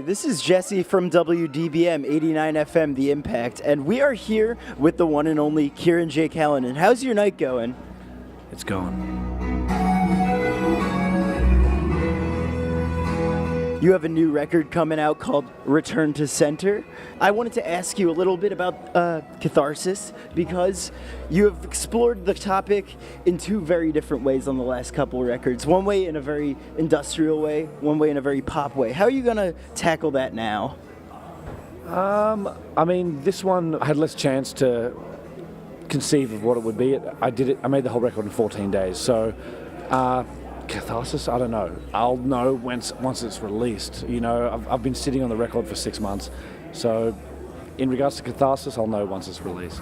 this is Jesse from WDBM 89 FM, The Impact, and we are here with the one and only Kirin J. Callinan. How's your night going? It's going. You have a new record coming out called Return to Center. I wanted to ask you a little bit about catharsis, because you have explored the topic in two very different ways on the last couple records. One way in a very industrial way, one way in a very pop way. How are you going to tackle that now? I mean, this one I had less chance to conceive of what it would be. I made the whole record in 14 days, so catharsis, I don't know. I'll know once it's released. You know, I've been sitting on the record for 6 months, so in regards to catharsis, I'll know once it's released.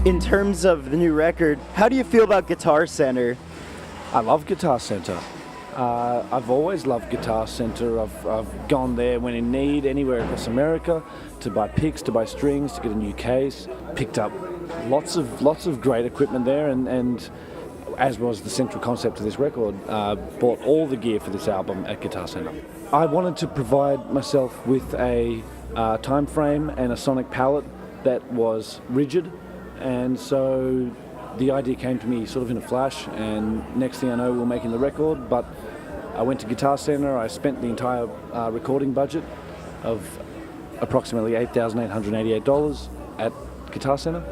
In terms of the new record, how do you feel about Guitar Center? I love Guitar Center. I've always loved Guitar Center. I've gone there when in need, anywhere across America, to buy picks, to buy strings, to get a new case. Picked up lots of great equipment there, and as was the central concept of this record, bought all the gear for this album at Guitar Center. I wanted to provide myself with a time frame and a sonic palette that was rigid, and so the idea came to me sort of in a flash, and next thing I know, we were making the record. But I went to Guitar Center. I spent the entire recording budget of approximately $8,888 at Guitar Center.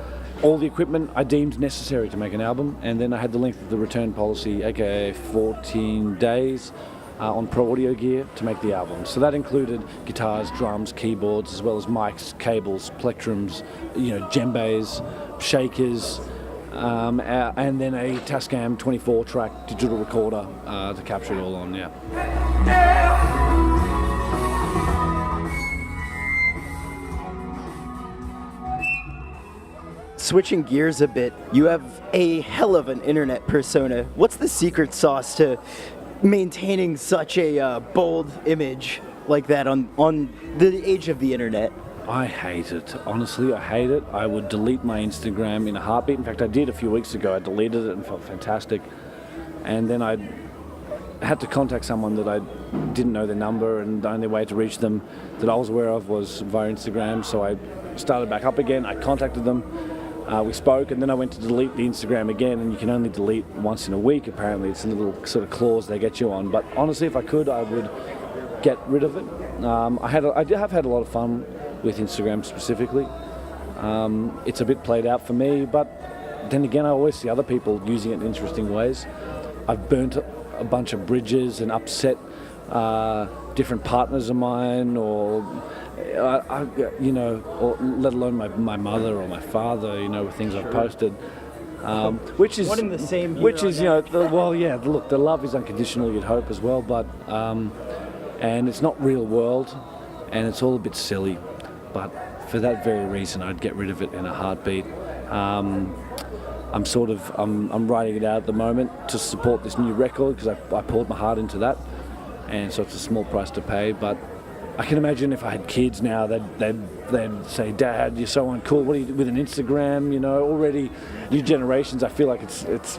All the equipment I deemed necessary to make an album, and then I had the length of the return policy, aka 14 days, on Pro Audio gear to make the album. So that included guitars, drums, keyboards, as well as mics, cables, plectrums, djembes, shakers, and then a Tascam 24-track digital recorder to capture it all on, yeah. Switching gears a bit, you have a hell of an internet persona. What's the secret sauce to maintaining such a bold image like that on the age of the internet? I hate it. Honestly, I hate it. I would delete my Instagram in a heartbeat. In fact, I did a few weeks ago. I deleted it and felt fantastic. And then I had to contact someone that I didn't know their number, and the only way to reach them that I was aware of was via Instagram. So I started back up again. I contacted them. We spoke, and then I went to delete the Instagram again, and you can only delete once in a week, apparently. It's a little sort of clause they get you on. But honestly, if I could, I would get rid of it. I have had a lot of fun with Instagram specifically. It's a bit played out for me, but then again, I always see other people using it in interesting ways. I've burnt a bunch of bridges and upset different partners of mine, or let alone my mother or my father, with things I've posted. Which is one in the same. Which is, look, the love is unconditional, you'd hope as well, but and it's not real world, and it's all a bit silly. But for that very reason, I'd get rid of it in a heartbeat. I'm writing it out at the moment to support this new record, because I poured my heart into that, and so it's a small price to pay. But I can imagine if I had kids now, they'd say, "Dad, you're so uncool. What are you with an Instagram?" Already new generations. I feel like it's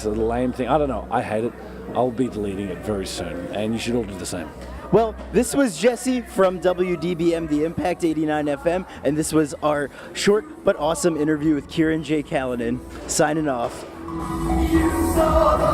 a lame thing. I don't know. I hate it. I'll be deleting it very soon, and you should all do the same. Well, this was Jesse from WDBM, The Impact 89 FM, and this was our short but awesome interview with Kirin J. Callinan, signing off. You saw the